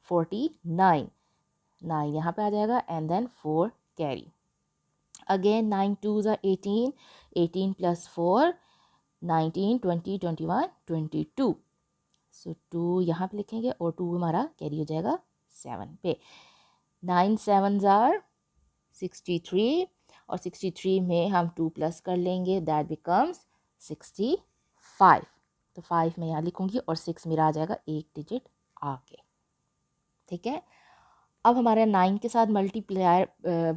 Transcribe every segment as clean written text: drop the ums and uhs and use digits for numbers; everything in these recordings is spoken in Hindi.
49, 9 यहाँ पे आ जाएगा and then 4 carry. Again 9 2s are 18, 18 plus 4 19 20 21 22, सो 2 यहाँ पे लिखेंगे और 2 हमारा कैरी हो जाएगा 7 पे। 9 7s are 63 और 63 में हम 2 प्लस कर लेंगे, दैट बिकम्स 65। तो 5 मैं यहाँ लिखूंगी और 6 मेरा आ जाएगा एक डिजिट आगे। ठीक है, अब हमारे 9 के साथ मल्टीप्लायर,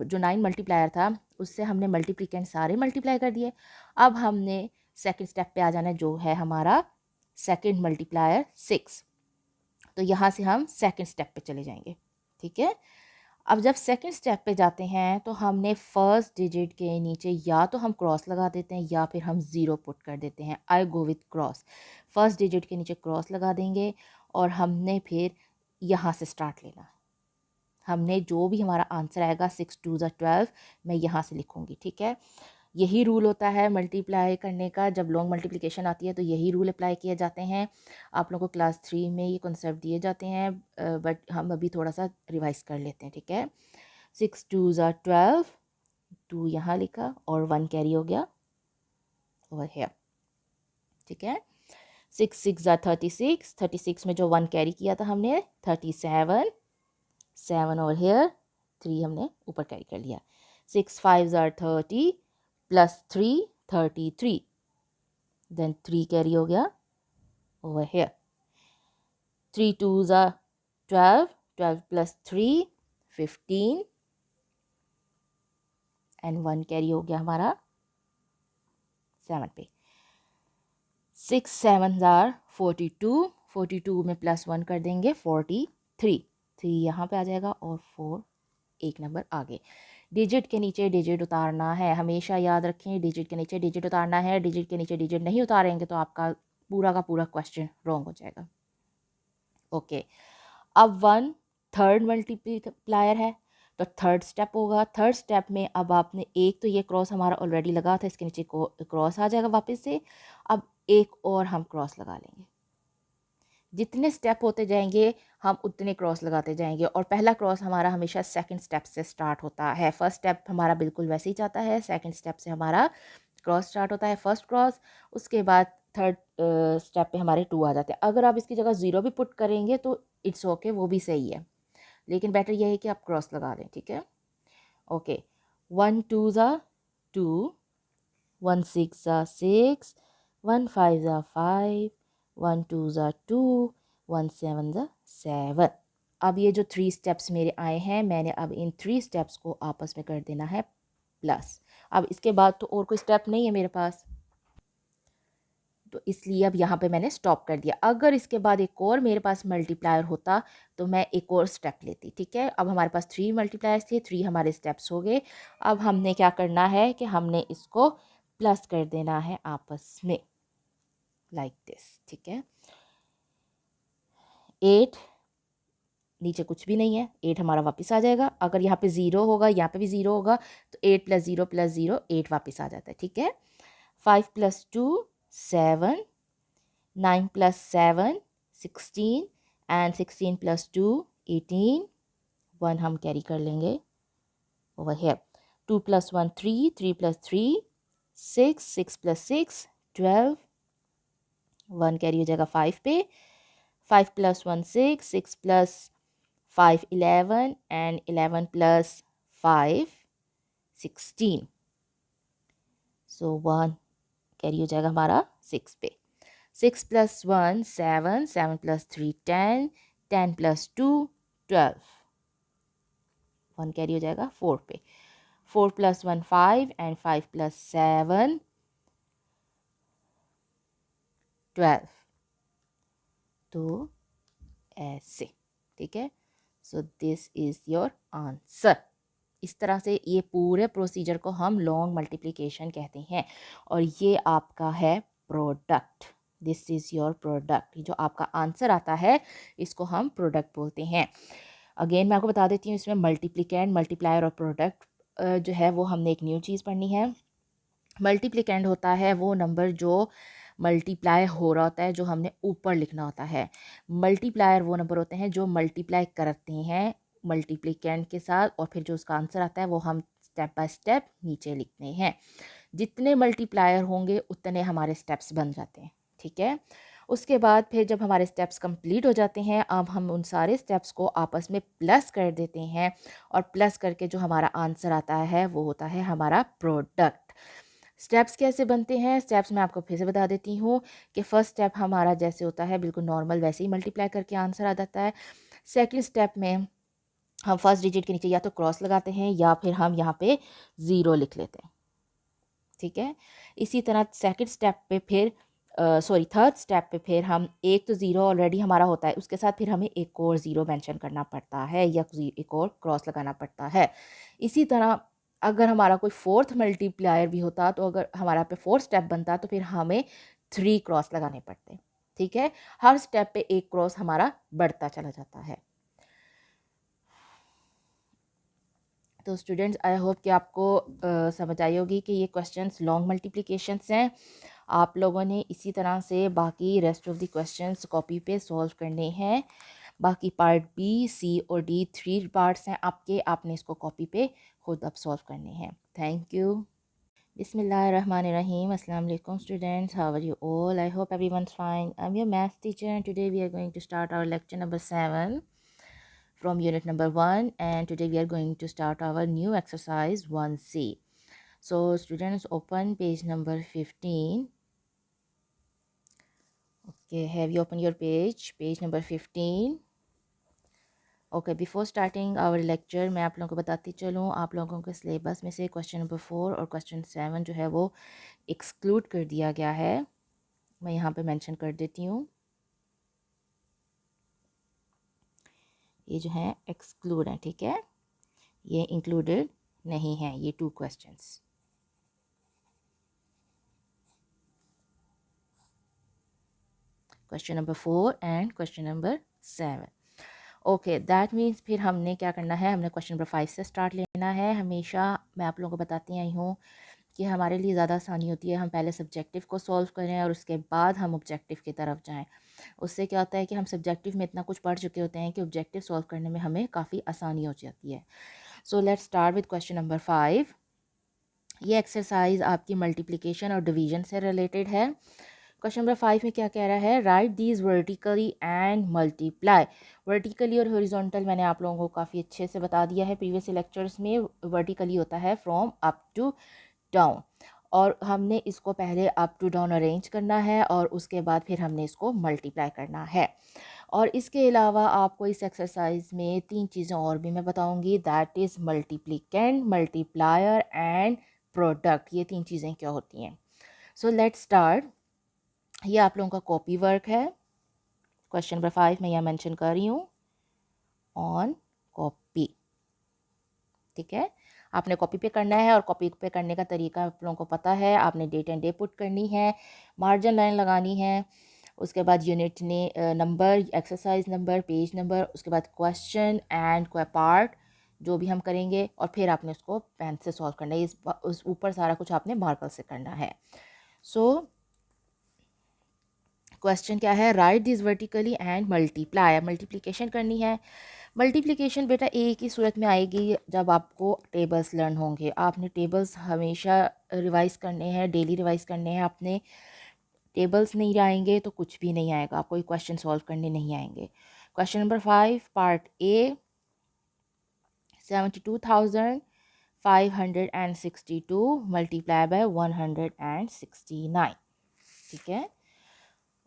जो 9 मल्टीप्लायर था उससे हमने मल्टीप्लिकेंट सारे मल्टीप्लाई कर दिए। अब हमने सेकंड स्टेप पे आ जाना है, जो है हमारा सेकंड मल्टीप्लायर 6। तो यहाँ से हम सेकंड स्टेप पे चले जाएंगे। ठीक है, अब जब सेकंड स्टेप पे जाते हैं तो हमने फर्स्ट डिजिट के नीचे या तो हम क्रॉस लगा देते हैं या फिर हम ज़ीरो पुट कर देते हैं। I go with cross. First digit के नीचे क्रॉस लगा देंगे और हमने फिर यहाँ से स्टार्ट लेना है। हमने जो भी हमारा आंसर आएगा 6 2s are 12 मैं यहाँ से लिखूँगी। ठीक है, यही रूल होता है मल्टीप्लाई करने का। जब लॉन्ग मल्टीप्लिकेशन आती है तो यही रूल अप्लाई किए जाते हैं। आप लोगों को क्लास 3 में ये कॉन्सेप्ट दिए जाते हैं, बट हम अभी थोड़ा सा रिवाइज कर लेते हैं। ठीक है, 6 2s are 12, 2 यहाँ लिखा और 1 कैरी हो गया ओवर हेयर। ठीक है, 6 6s are 36, 36 में जो 1 कैरी किया था हमने 37, 7 ओवर हेयर, 3 हमने ऊपर कैरी कर लिया। 6 5s are 30 plus 3 33, then 3 carry हो गया over here. 3 2s are 12, 12 plus 3 15 and 1 carry हो गया हमारा 7 पे। 6 7s are 42, 42 में प्लस 1 कर देंगे 43, 3 यहाँ पे आ जाएगा और 4 एक नंबर आगे। डिजिट के नीचे डिजिट उतारना है, हमेशा याद रखें, डिजिट के नीचे डिजिट उतारना है। डिजिट के नीचे डिजिट नहीं उतारेंगे तो आपका पूरा का पूरा क्वेश्चन रॉन्ग हो जाएगा। ओके, अब 1 थर्ड मल्टीप्लायर है तो थर्ड स्टेप होगा। थर्ड स्टेप में अब आपने एक तो ये क्रॉस हमारा ऑलरेडी लगा था, इसके नीचे क्रॉस आ जाएगा वापस से। अब एक और हम क्रॉस लगा लेंगे। जितने स्टेप होते जाएंगे हम उतने क्रॉस लगाते जाएंगे और पहला क्रॉस हमारा हमेशा सेकंड स्टेप से स्टार्ट होता है। फर्स्ट स्टेप हमारा बिल्कुल वैसे ही जाता है, सेकंड स्टेप से हमारा क्रॉस स्टार्ट होता है, फर्स्ट क्रॉस। उसके बाद थर्ड स्टेप पे हमारे 2 आ जाते हैं। अगर आप इसकी जगह 0 भी पुट करेंगे तो इट्स ओके, वो भी सही है, लेकिन बेटर ये है कि आप क्रॉस लगा दें। ठीक है, okay. 1 2s are 2, 1 6s are 6, 1 5s are 5, 1 2s are 2, 1 7s are 7। अब ये जो 3 स्टेप्स मेरे आए हैं, मैंने अब इन 3 स्टेप्स को आपस में कर देना है प्लस। अब इसके बाद तो और कोई स्टेप नहीं है मेरे पास, तो इसलिए अब यहाँ पे मैंने स्टॉप कर दिया। अगर इसके बाद एक और मेरे पास मल्टीप्लायर होता तो मैं एक और स्टेप लेती। ठीक है, अब हमारे पास 3 मल्टीप्लायर्स थे, 3 हमारे स्टेप्स हो गए। अब हमने क्या करना है कि हमने इसको प्लस कर देना है आपस में, लाइक दिस। ठीक है, 8 नीचे कुछ भी नहीं है, 8 हमारा वापस आ जाएगा। अगर यहाँ पे 0 होगा, यहाँ पे भी 0 होगा, तो 8 प्लस 0 प्लस 0 8 वापस आ जाता है। ठीक है, 5 प्लस 2 7, 9 प्लस 7 16 एंड 16 प्लस 2 18, 1 हम कैरी कर लेंगे over here. 2 plus 1 3, 3 plus 3 6, 6 plus 6 12, 1 carry हो जाएगा 5 पे। 5 plus 1 6, 6 plus 5 11 and 11 plus 5 16, so 1 carry हो जाएगा हमारा 6 पे। 6 प्लस 1 7, 7 प्लस 3 10, 10 प्लस 2 12, 1 कैरी हो जाएगा 4 पे। 4 प्लस 1 5 एंड 5 प्लस 7 12, तो ऐसे। ठीक है, so this is your answer. इस तरह से ये पूरे प्रोसीजर को हम लॉन्ग मल्टीप्लिकेशन कहते हैं और ये आपका है product. This is your product. जो आपका आंसर आता है इसको हम प्रोडक्ट बोलते हैं। अगेन मैं आपको बता देती हूँ, इसमें मल्टीप्लिकेंड, मल्टीप्लायर और प्रोडक्ट जो है वो हमने एक न्यू चीज़ पढ़नी है। मल्टीप्लिकेंड होता है वो नंबर जो मल्टीप्लाई हो रहा होता है जो हमने ऊपर लिखना होता है। मल्टीप्लायर वो नंबर होते हैं जो मल्टीप्लाई करते हैं मल्टीप्लिकेंट के साथ, और फिर जो उसका आंसर आता है वो हम स्टेप बाय स्टेप नीचे लिखते हैं। जितने मल्टीप्लायर होंगे उतने हमारे स्टेप्स बन जाते हैं, ठीक है। उसके बाद फिर जब हमारे स्टेप्स कंप्लीट हो जाते हैं, अब हम उन सारे स्टेप्स को आपस में प्लस कर देते हैं, और प्लस करके जो हमारा आंसर आता है वो होता है हमारा प्रोडक्ट। स्टेप्स कैसे बनते हैं, स्टेप्स मैं आपको फिर से बता देती हूँ कि फर्स्ट स्टेप हमारा जैसे होता है बिल्कुल नॉर्मल वैसे ही मल्टीप्लाई करके आंसर आ जाता है। सेकंड स्टेप में हम फर्स्ट डिजिट के नीचे या तो क्रॉस लगाते हैं या फिर हम यहाँ पे ज़ीरो लिख लेते हैं, ठीक है। इसी तरह सेकंड स्टेप पे फिर थर्ड स्टेप पे फिर हम एक तो ज़ीरो ऑलरेडी हमारा होता है, उसके साथ फिर हमें एक और ज़ीरो मेंशन करना पड़ता है या एक और क्रॉस लगाना पड़ता है। इसी तरह अगर हमारा कोई फोर्थ मल्टीप्लायर भी होता तो अगर हमारा पे फोर्थ स्टेप बनता तो फिर हमें 3 क्रॉस लगाने पड़ते, ठीक है। हर स्टेप पे एक क्रॉस हमारा बढ़ता चला जाता है। तो स्टूडेंट्स आई होप कि आपको समझ आई होगी कि ये क्वेश्चंस लॉन्ग मल्टीप्लिकेशंस हैं। आप लोगों ने इसी तरह से बाकी rest of the questions copy पे सॉल्व करने हैं। बाकी पार्ट बी, सी और डी 3 पार्ट्स हैं आपके, आपने इसको कॉपी पे खुद अब सॉल्व करने हैं। Thank you. Bismillahirrahmanirrahim. Assalamu alaikum students. How are you all? I hope everyone's fine. I'm your math teacher and today we are going to start our lecture number 7 from unit number 1, and today we are going to start our new exercise 1C. So students, open page number 15. Okay, have you opened your page number 15? Okay, before starting our lecture मैं आप लोगों को बताती चलूँ, आप लोगों के सिलेबस में से क्वेश्चन नंबर 4 और क्वेश्चन 7 जो है वो एक्सक्लूड कर दिया गया है। मैं यहाँ पे मेंशन कर देती हूँ, ये जो है एक्सक्लूड है, ठीक है, ये इंक्लूडेड नहीं है ये 2 questions. Question number 4 and question number 7। Okay, that means फिर हमने क्या करना है, हमने क्वेश्चन नंबर 5 से स्टार्ट लेना है। हमेशा मैं आप लोगों को बताती आई हूँ कि हमारे लिए ज़्यादा आसानी होती है हम पहले सब्जेक्टिव को सॉल्व करें और उसके बाद हम ऑब्जेक्टिव की तरफ जाएं। उससे क्या होता है कि हम सब्जेक्टिव में इतना कुछ पढ़ चुके होते हैं कि ऑब्जेक्टिव सॉल्व करने में हमें काफ़ी आसानी हो जाती है। So let's start with question number 5। ये एक्सरसाइज आपकी मल्टीप्लिकेशन और डिवीजन से रिलेटेड है। क्वेश्चन नंबर 5 में क्या कह रहा है, right these vertically and multiply. Vertically और हॉरिजॉन्टल मैंने आप लोगों को काफ़ी अच्छे से बता दिया है प्रीवियस लेक्चर्स में। वर्टिकली होता है फ्रॉम अप टू डाउन, और हमने इसको पहले अप टू डाउन अरेंज करना है और उसके बाद फिर हमने इसको मल्टीप्लाई करना है। और इसके अलावा आपको इस एक्सरसाइज में 3 चीज़ें और भी मैं बताऊंगी, that is multiplicand, multiplier and product. ये 3 चीज़ें क्या होती हैं। So let's start. ये आप लोगों का कॉपी वर्क है। क्वेश्चन नंबर 5 मैं यहाँ मेंशन कर रही हूँ ऑन कॉपी, ठीक है। आपने कॉपी पे करना है और कॉपी पे करने का तरीका आप लोगों को पता है। आपने डेट एंड डे पुट करनी है, मार्जिन लाइन लगानी है, उसके बाद यूनिट ने number, exercise number, page number, उसके बाद क्वेश्चन एंड कोई पार्ट जो भी हम करेंगे, और फिर आपने उसको पेन से सॉल्व करना है। उस ऊपर सारा कुछ आपने मार्कर से करना है। सो क्वेश्चन क्या है, right this vertically and multiply. Multiplication करनी है। मल्टीप्लिकेशन बेटा एक ही सूरत में आएगी जब आपको टेबल्स लर्न होंगे। आपने टेबल्स हमेशा रिवाइज़ करने हैं, डेली रिवाइज़ करने हैं। आपने टेबल्स नहीं आएंगे तो कुछ भी नहीं आएगा, कोई क्वेश्चन सॉल्व करने नहीं आएंगे। Question number 5 part A, 72,562 multiply by 169, ठीक है।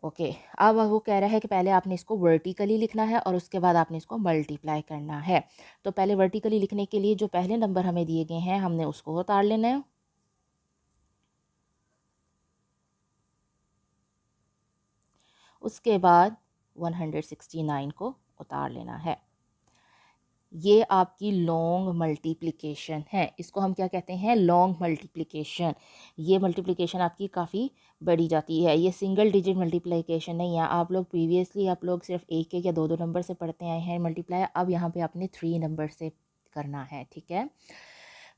ओके, अब वो कह रहा है कि पहले आपने इसको वर्टिकली लिखना है और उसके बाद आपने इसको मल्टीप्लाई करना है। तो पहले वर्टिकली लिखने के लिए जो पहले नंबर हमें दिए गए हैं हमने उसको उतार लेना है। उसके बाद 169 को उतार लेना है। ये आपकी लॉन्ग मल्टीप्लिकेशन है, इसको हम क्या कहते हैं, लॉन्ग मल्टीप्लिकेशन। ये मल्टीप्लिकेशन आपकी काफ़ी बड़ी जाती है, ये सिंगल डिजिट मल्टीप्लिकेशन नहीं है। आप लोग प्रीवियसली आप लोग सिर्फ एक एक या दो दो नंबर से पढ़ते आए हैं मल्टीप्लाई, अब यहाँ पे आपने 3 नंबर से करना है, ठीक है।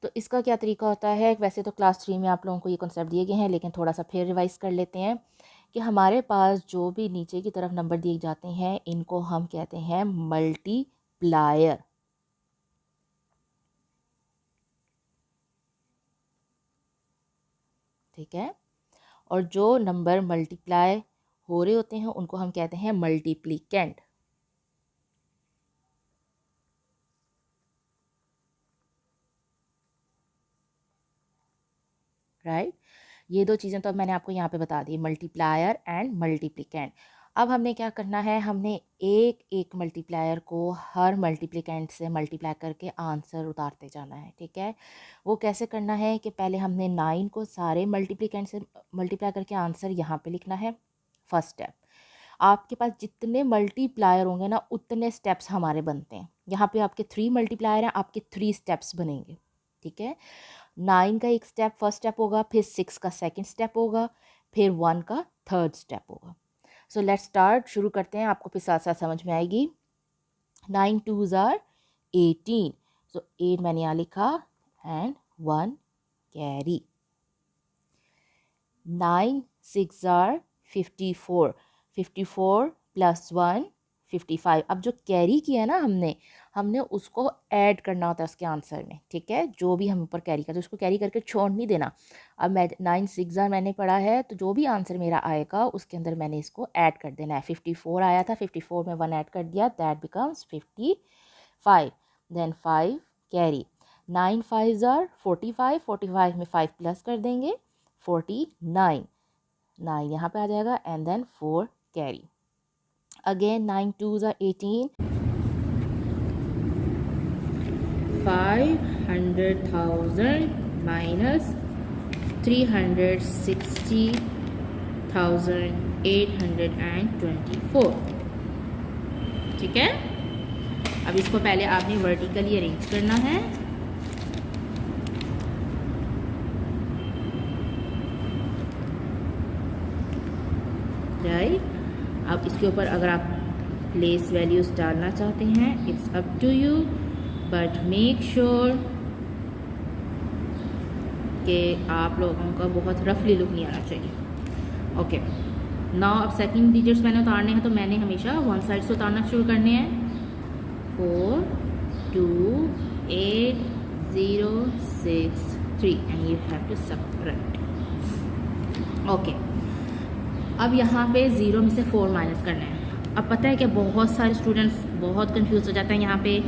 तो इसका क्या तरीका होता है, वैसे तो क्लास 3 में आप लोगों को ये कॉन्सेप्ट दिए गए हैं लेकिन थोड़ा सा फिर रिवाइज़ कर लेते हैं। कि हमारे पास जो भी नीचे की तरफ नंबर दिए जाते हैं इनको हम कहते हैं मल्टीप्लायर। ठीक है, और जो नंबर मल्टीप्लाई हो रहे होते हैं उनको हम कहते हैं मल्टीप्लिकेंट। राइट, ये दो चीज़ें तो अब मैंने आपको यहाँ पे बता दी, मल्टीप्लायर एंड मल्टीप्लिकेंट। अब हमने क्या करना है, हमने एक एक मल्टीप्लायर को हर मल्टीप्लिकेंट से मल्टीप्लाई करके आंसर उतारते जाना है। ठीक है, वो कैसे करना है कि पहले हमने 9 को सारे मल्टीप्लिकेंट से मल्टीप्लाई करके आंसर यहाँ पे लिखना है। फर्स्ट स्टेप, आपके पास जितने मल्टीप्लायर होंगे ना उतने स्टेप्स हमारे बनते हैं। यहाँ पे आपके 3 मल्टीप्लायर हैं, आपके 3 स्टेप्स बनेंगे। ठीक है, 9 का एक स्टेप फर्स्ट स्टेप होगा, फिर 6 का सेकंड स्टेप होगा, फिर 1 का थर्ड स्टेप होगा। सो लेट्स स्टार्ट, शुरू करते हैं, आपको फिर साथ साथ समझ में आएगी। 9 2s are 18, सो 8 मैंने यहाँ लिखा and 1 carry. 9 6s are 54, 54 plus 1 55। अब जो कैरी किया ना हमने उसको ऐड करना होता है उसके आंसर में। ठीक है, जो भी हम ऊपर कैरी करते हैं उसको कैरी करके छोड़ नहीं देना। अब मैं 9 6 मैंने पढ़ा है, तो जो भी आंसर मेरा आएगा उसके अंदर मैंने इसको ऐड कर देना है। 54 आया था, 54 में 1 ऐड कर दिया, that becomes 55। Then 5 carry. 9 5s are 45, 45 में 5 प्लस कर देंगे 49, 9 यहाँ पे आ जाएगा and then 4 carry. Again 9 2s are 18, 500,000 minus 360,824। ठीक है, अब इसको पहले आपने वर्टिकली अरेंज करना है। राइट, अब इसके ऊपर अगर आप प्लेस वैल्यूज डालना चाहते हैं it's up to you, but make sure कि आप लोगों का बहुत रफली लुक नहीं आना चाहिए। ओके, नाउ अब सेकंड डिजिट्स मैंने उतारने हैं, तो मैंने हमेशा वन साइड से उतारना शुरू करने हैं। 4 2 8 0 6 3 and you have to subtract. Okay, अब यहाँ पे 0 में से 4 माइनस करना है। अब पता है कि बहुत सारे स्टूडेंट्स बहुत कंफ्यूज हो जाते हैं यहाँ पे,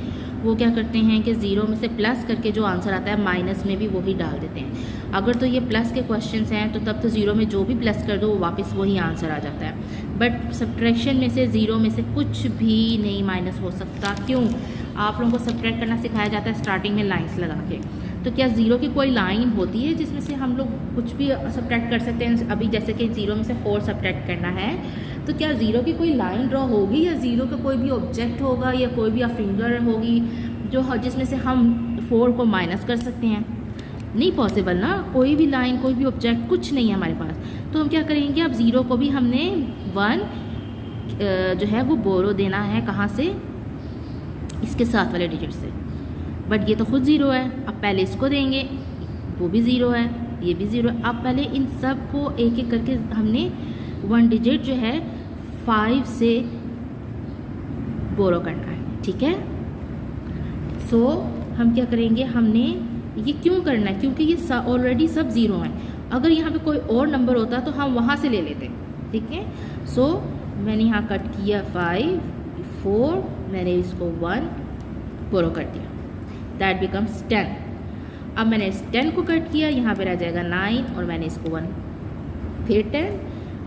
वो क्या करते हैं कि 0 में से प्लस करके जो आंसर आता है माइनस में भी वही डाल देते हैं। अगर तो ये प्लस के क्वेश्चंस हैं तो तब तो 0 में जो भी प्लस कर दो वो वापस वही आंसर आ जाता है, बट सब्ट्रैक्शन में से 0 में से कुछ भी नहीं माइनस हो सकता। क्यों? आप लोगों को सब्ट्रैक्ट करना सिखाया जाता है स्टार्टिंग में लाइन्स लगा के। तो क्या 0 की कोई लाइन होती है जिसमें से हम लोग कुछ भी सब्ट्रैक्ट कर सकते हैं? अभी जैसे कि 0 में से 4 सब्ट्रैक्ट करना है, तो क्या 0 की कोई लाइन ड्रॉ होगी या 0 का कोई भी ऑब्जेक्ट होगा या कोई भी फिंगर होगी जो जिसमें से हम 4 को माइनस कर सकते हैं? नहीं पॉसिबल ना, कोई भी लाइन कोई भी ऑब्जेक्ट कुछ नहीं है हमारे पास। तो हम क्या करेंगे, अब 0 को भी हमने 1 जो है वो बोरो देना है, कहाँ से? इसके साथ वाले डिजिट से, बट ये तो खुद 0 है। अब पहले इसको देंगे, वो भी 0 है, ये भी 0 है। अब पहले इन सब को एक एक करके हमने 1 डिजिट जो है 5 से बोरो करना है। ठीक है, सो हम क्या करेंगे, हमने ये क्यों करना है? क्योंकि ये ऑलरेडी सब 0 हैं। अगर यहाँ पे कोई और नंबर होता तो हम वहाँ से ले लेते। ठीक है, सो मैंने यहाँ कट किया 5 4, मैंने इसको 1 बोरो कर दिया, दैट बिकम्स 10। अब मैंने इस 10 को कट किया, यहाँ पे रह जाएगा 9 और मैंने इसको 1, फिर 10।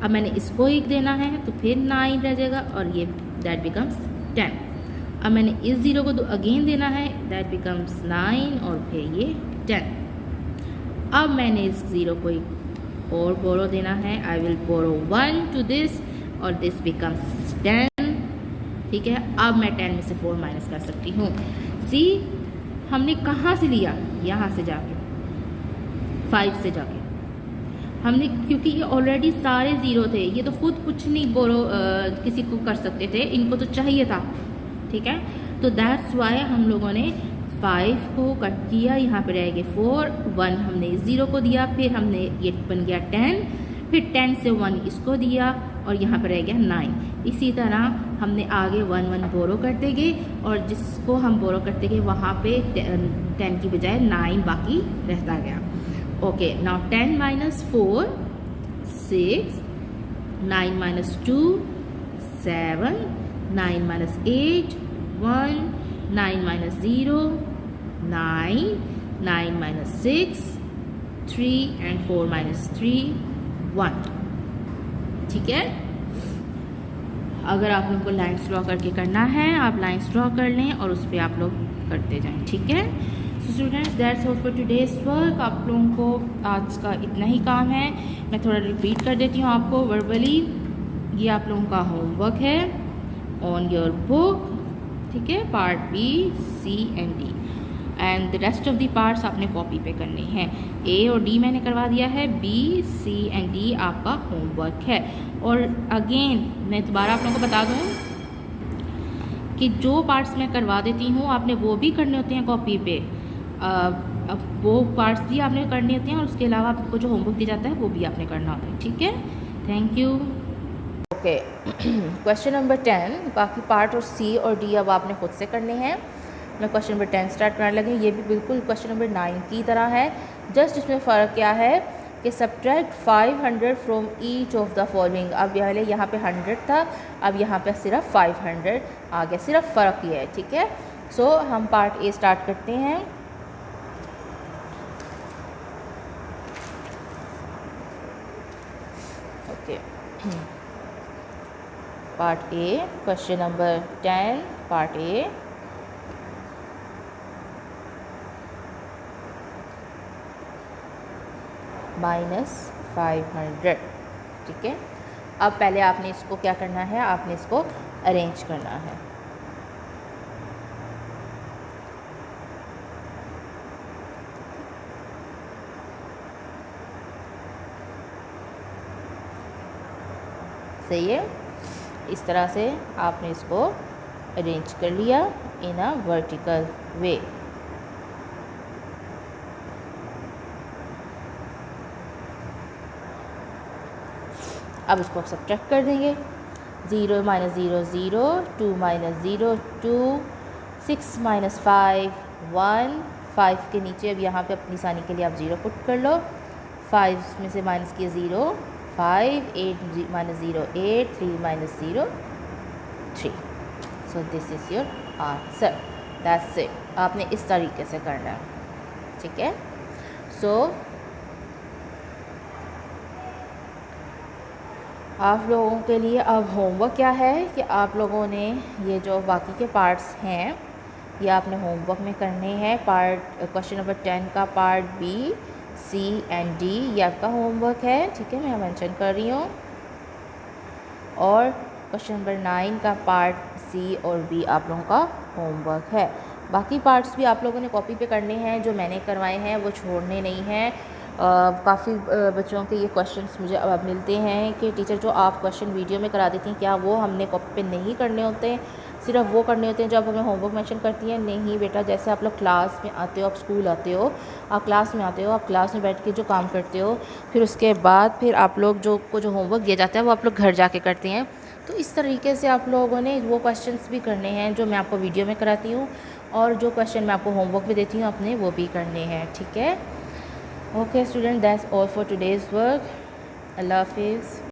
अब मैंने इसको 1 देना है तो फिर 9 रह जाएगा और ये दैट बिकम्स 10। अब मैंने इस 0 को अगेन देना है, दैट बिकम्स 9 और फिर ये 10। अब मैंने इस 0 को एक और बोरो देना है, I will borrow 1 to this और दिस बिकम्स 10। ठीक है, अब मैं 10 में से 4 माइनस कर सकती हूँ। सी, हमने कहाँ से लिया? यहाँ से जाके 5 से जाके हमने, क्योंकि ये ऑलरेडी सारे 0 थे, ये तो खुद कुछ नहीं बोरो किसी को कर सकते थे, इनको तो चाहिए था। ठीक है, तो दैट्स वाई हम लोगों ने 5 को कट किया, यहाँ पे रहेंगे 4, 1 हमने 0 को दिया, फिर हमने ये बन गया 10, फिर 10 से 1 इसको दिया और यहाँ पर रह गया 9। इसी तरह हमने आगे 1 1 बोरो करते गए और जिसको हम बोरो करते गए वहाँ पे 10 की बजाय 9 बाकी रहता गया। Okay, now 10 minus 4 6, 9 minus 2 7, 9 minus 8 1, 9 minus 0 9, 9 minus 6 3 and 4 minus 3 1। ठीक है, अगर आप लोगों को लाइन्स ड्रॉ करके करना है आप लाइन्स ड्रॉ कर लें और उस पर आप लोग करते जाएं। ठीक है, so students that's all for today's work. आप लोगों को आज का इतना ही काम है। मैं थोड़ा रिपीट कर देती हूँ आपको वर्बली। ये आप लोगों का होमवर्क है ऑन योर बुक। ठीक है, part B, C and D and the rest of the parts आपने कॉपी पे करने हैं। ए और डी मैंने करवा दिया है, बी सी एंड डी आपका होमवर्क है। और अगेन मैं दोबारा आप लोगों को बता दूँ कि जो पार्ट्स मैं करवा देती हूँ आपने वो भी करने होते हैं कॉपी पे। अब वो पार्ट्स भी आपने करने होते हैं और उसके अलावा आपको जो होमवर्क दिया जाता है वो भी आपने करना होता है। ठीक है, thank you. Okay, question number 10, बाकी पार्ट और सी और डी अब आपने खुद से करने हैं। मैं क्वेश्चन नंबर 10 स्टार्ट करने लगी। ये भी बिल्कुल क्वेश्चन नंबर 9 की तरह है, जस्ट इसमें फ़र्क क्या है कि subtract 500 from each of the following. अब पहले यहाँ पे 100 था, अब यहाँ पे सिर्फ 500 आ गया, सिर्फ फ़र्क ये है। ठीक है, सो हम पार्ट ए स्टार्ट करते हैं। Okay, part A, question number 10, part A. -500। ठीक है, अब पहले आपने इसको क्या करना है, आपने इसको अरेंज करना है। सही है, इस तरह से आपने इसको अरेंज कर लिया इन अ वर्टिकल वे। अब इसको आप सब्ट्रैक्ट कर देंगे। 0 माइनस 0 0, 2 माइनस 0 2, 6 माइनस 5 1। 5 के नीचे अब यहाँ पे अपनी आसानी के लिए आप 0 पुट कर लो। 5 में से माइनस किए 0 5, 8 minus 0 8, 3 minus 0 3। So this is your answer, that's it. आपने इस तरीके से करना है। ठीक है, सो आप लोगों के लिए अब होमवर्क क्या है कि आप लोगों ने ये जो बाकी के पार्ट्स हैं ये आपने होमवर्क में करने हैं। पार्ट क्वेश्चन नंबर 10 का part B, C and D ये आपका होमवर्क है। ठीक है, मैं मेंशन कर रही हूँ। और क्वेश्चन नंबर 9 का पार्ट सी और बी आप लोगों का होमवर्क है। बाकी पार्ट्स भी आप लोगों ने कॉपी पे करने हैं, जो मैंने करवाए हैं वो छोड़ने नहीं हैं। काफ़ी बच्चों के ये क्वेश्चंस मुझे अब मिलते हैं कि टीचर जो आप क्वेश्चन वीडियो में करा देती हैं क्या वो हमने कॉपी पे नहीं करने होते, सिर्फ वो करने होते हैं जो आप हमें होमवर्क मेंशन करती हैं। नहीं बेटा, जैसे आप लोग क्लास में आते हो, आप स्कूल आते हो, आप क्लास में आते हो, आप क्लास में बैठ के जो काम करते हो, फिर उसके बाद फिर आप लोग जो होमवर्क दिया जाता है वो आप लोग घर जाके करते हैं। तो इस तरीके से आप लोगों ने वो क्वेश्चंस भी करने हैं जो मैं आपको वीडियो में कराती हूँ, और जो क्वेश्चन मैं आपको होमवर्क में देती हूँ अपने वो भी करने हैं। ठीक है, okay student, that's all for today's work. अल्लाह हाफिज़।